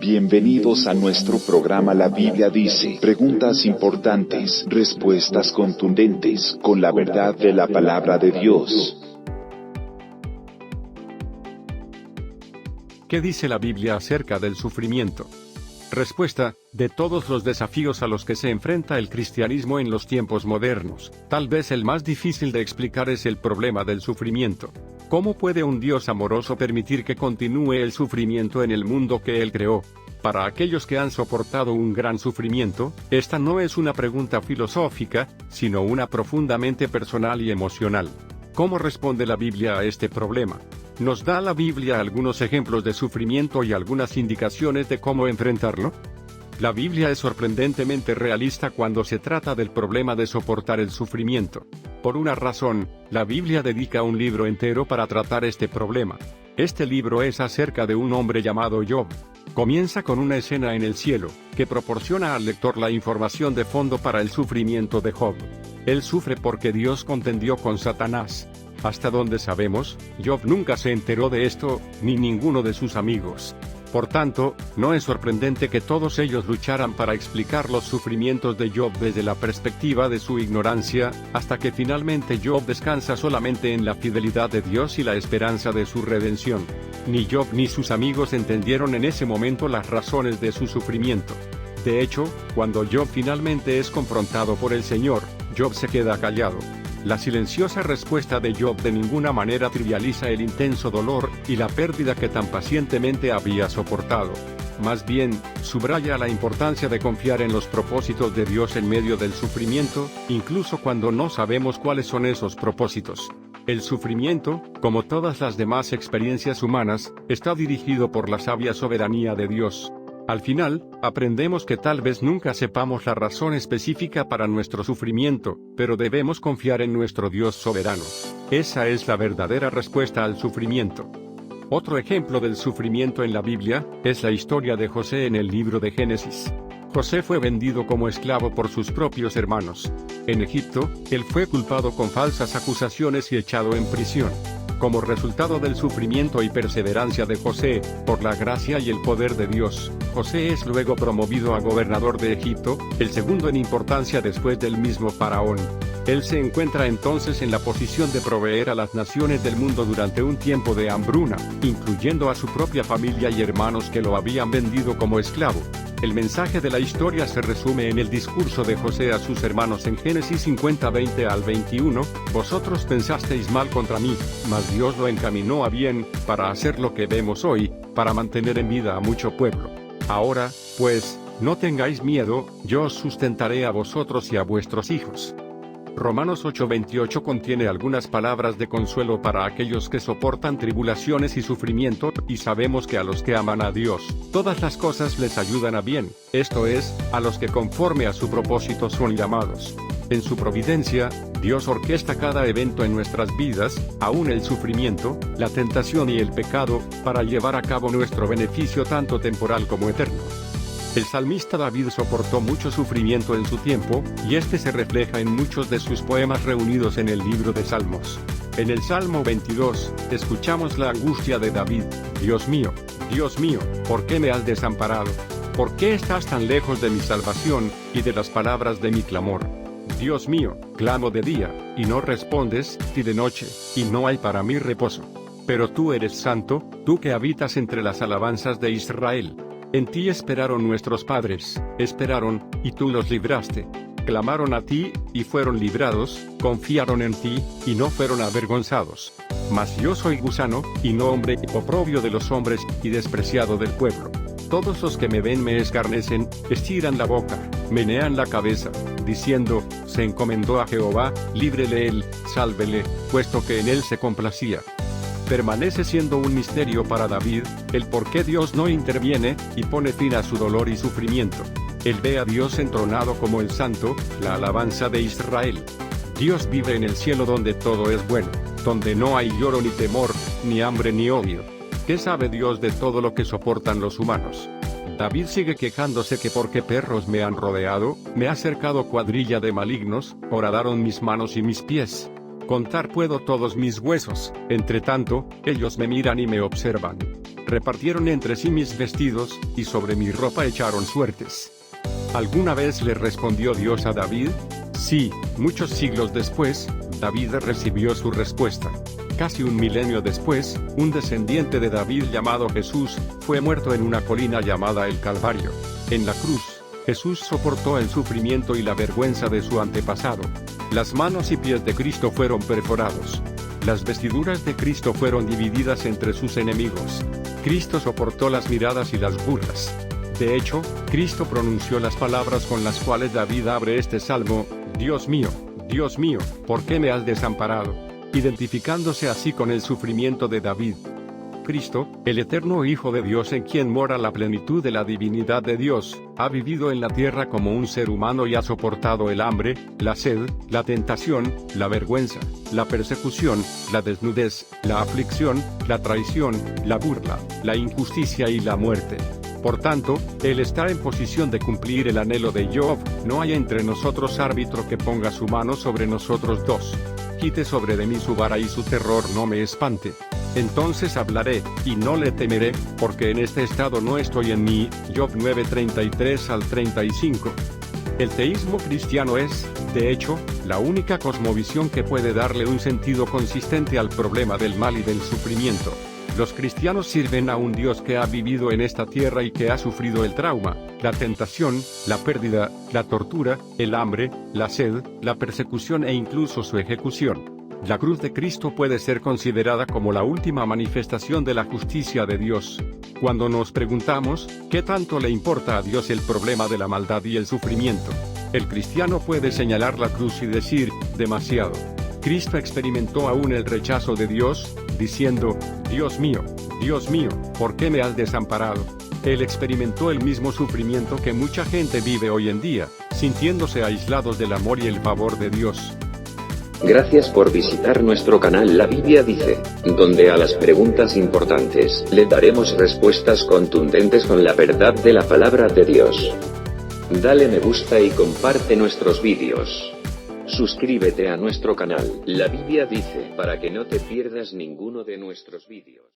Bienvenidos a nuestro programa La Biblia dice, preguntas importantes, respuestas contundentes, con la verdad de la palabra de Dios. ¿Qué dice la Biblia acerca del sufrimiento? Respuesta: de todos los desafíos a los que se enfrenta el cristianismo en los tiempos modernos, tal vez el más difícil de explicar es el problema del sufrimiento. ¿Cómo puede un Dios amoroso permitir que continúe el sufrimiento en el mundo que Él creó? Para aquellos que han soportado un gran sufrimiento, esta no es una pregunta filosófica, sino una profundamente personal y emocional. ¿Cómo responde la Biblia a este problema? ¿Nos da la Biblia algunos ejemplos de sufrimiento y algunas indicaciones de cómo enfrentarlo? La Biblia es sorprendentemente realista cuando se trata del problema de soportar el sufrimiento. Por una razón, la Biblia dedica un libro entero para tratar este problema. Este libro es acerca de un hombre llamado Job. Comienza con una escena en el cielo, que proporciona al lector la información de fondo para el sufrimiento de Job. Él sufre porque Dios contendió con Satanás. Hasta donde sabemos, Job nunca se enteró de esto, ni ninguno de sus amigos. Por tanto, no es sorprendente que todos ellos lucharan para explicar los sufrimientos de Job desde la perspectiva de su ignorancia, hasta que finalmente Job descansa solamente en la fidelidad de Dios y la esperanza de su redención. Ni Job ni sus amigos entendieron en ese momento las razones de su sufrimiento. De hecho, cuando Job finalmente es confrontado por el Señor, Job se queda callado. La silenciosa respuesta de Job de ninguna manera trivializa el intenso dolor y la pérdida que tan pacientemente había soportado. Más bien, subraya la importancia de confiar en los propósitos de Dios en medio del sufrimiento, incluso cuando no sabemos cuáles son esos propósitos. El sufrimiento, como todas las demás experiencias humanas, está dirigido por la sabia soberanía de Dios. Al final, aprendemos que tal vez nunca sepamos la razón específica para nuestro sufrimiento, pero debemos confiar en nuestro Dios soberano. Esa es la verdadera respuesta al sufrimiento. Otro ejemplo del sufrimiento en la Biblia es la historia de José en el libro de Génesis. José fue vendido como esclavo por sus propios hermanos. En Egipto, él fue culpado con falsas acusaciones y echado en prisión. Como resultado del sufrimiento y perseverancia de José, por la gracia y el poder de Dios, José es luego promovido a gobernador de Egipto, el segundo en importancia después del mismo faraón. Él se encuentra entonces en la posición de proveer a las naciones del mundo durante un tiempo de hambruna, incluyendo a su propia familia y hermanos que lo habían vendido como esclavo. El mensaje de la historia se resume en el discurso de José a sus hermanos en Génesis 50, 20 al 21, «Vosotros pensasteis mal contra mí, mas Dios lo encaminó a bien, para hacer lo que vemos hoy, para mantener en vida a mucho pueblo. Ahora, pues, no tengáis miedo, yo os sustentaré a vosotros y a vuestros hijos». Romanos 8:28 contiene algunas palabras de consuelo para aquellos que soportan tribulaciones y sufrimiento, y sabemos que a los que aman a Dios, todas las cosas les ayudan a bien, esto es, a los que conforme a su propósito son llamados. En su providencia, Dios orquesta cada evento en nuestras vidas, aún el sufrimiento, la tentación y el pecado, para llevar a cabo nuestro beneficio tanto temporal como eterno. El salmista David soportó mucho sufrimiento en su tiempo, y este se refleja en muchos de sus poemas reunidos en el libro de Salmos. En el Salmo 22, escuchamos la angustia de David: Dios mío, ¿por qué me has desamparado? ¿Por qué estás tan lejos de mi salvación, y de las palabras de mi clamor? Dios mío, clamo de día, y no respondes, y de noche, y no hay para mí reposo. Pero tú eres santo, tú que habitas entre las alabanzas de Israel. En ti esperaron nuestros padres, esperaron, y tú los libraste. Clamaron a ti, y fueron librados, confiaron en ti, y no fueron avergonzados. Mas yo soy gusano, y no hombre, oprobio de los hombres, y despreciado del pueblo. Todos los que me ven me escarnecen, estiran la boca, menean la cabeza, diciendo: se encomendó a Jehová, líbrele él, sálvele, puesto que en él se complacía. Permanece siendo un misterio para David, el por qué Dios no interviene, y pone fin a su dolor y sufrimiento. Él ve a Dios entronado como el Santo, la alabanza de Israel. Dios vive en el cielo donde todo es bueno, donde no hay lloro ni temor, ni hambre ni odio. ¿Qué sabe Dios de todo lo que soportan los humanos? David sigue quejándose que porque perros me han rodeado, me ha cercado cuadrilla de malignos, horadaron mis manos y mis pies. Contar puedo todos mis huesos, entre tanto, ellos me miran y me observan. repartieron entre sí mis vestidos, y sobre mi ropa echaron suertes. ¿Alguna vez le respondió Dios a David? Sí, muchos siglos después, David recibió su respuesta. Casi un milenio después, un descendiente de David llamado Jesús, fue muerto en una colina llamada el Calvario. En la cruz, Jesús soportó el sufrimiento y la vergüenza de su antepasado. Las manos y pies de Cristo fueron perforados. Las vestiduras de Cristo fueron divididas entre sus enemigos. Cristo soportó las miradas y las burlas. De hecho, Cristo pronunció las palabras con las cuales David abre este salmo: Dios mío, ¿por qué me has desamparado? Identificándose así con el sufrimiento de David. Cristo, el eterno Hijo de Dios en quien mora la plenitud de la divinidad de Dios, ha vivido en la tierra como un ser humano y ha soportado el hambre, la sed, la tentación, la vergüenza, la persecución, la desnudez, la aflicción, la traición, la burla, la injusticia y la muerte. Por tanto, Él está en posición de cumplir el anhelo de Job: no hay entre nosotros árbitro que ponga su mano sobre nosotros dos. Quite sobre de mí su vara y su terror no me espante. Entonces hablaré, y no le temeré, porque en este estado no estoy en mí. Job 9:33 al 35. El teísmo cristiano es, de hecho, la única cosmovisión que puede darle un sentido consistente al problema del mal y del sufrimiento. Los cristianos sirven a un Dios que ha vivido en esta tierra y que ha sufrido el trauma, la tentación, la pérdida, la tortura, el hambre, la sed, la persecución e incluso su ejecución. La cruz de Cristo puede ser considerada como la última manifestación de la justicia de Dios. Cuando nos preguntamos, ¿qué tanto le importa a Dios el problema de la maldad y el sufrimiento?, el cristiano puede señalar la cruz y decir: demasiado. Cristo experimentó aún el rechazo de Dios, diciendo: Dios mío, ¿por qué me has desamparado? Él experimentó el mismo sufrimiento que mucha gente vive hoy en día, sintiéndose aislados del amor y el favor de Dios. Gracias por visitar nuestro canal La Biblia Dice, donde a las preguntas importantes le daremos respuestas contundentes con la verdad de la palabra de Dios. Dale me gusta y comparte nuestros vídeos. Suscríbete a nuestro canal La Biblia Dice para que no te pierdas ninguno de nuestros vídeos.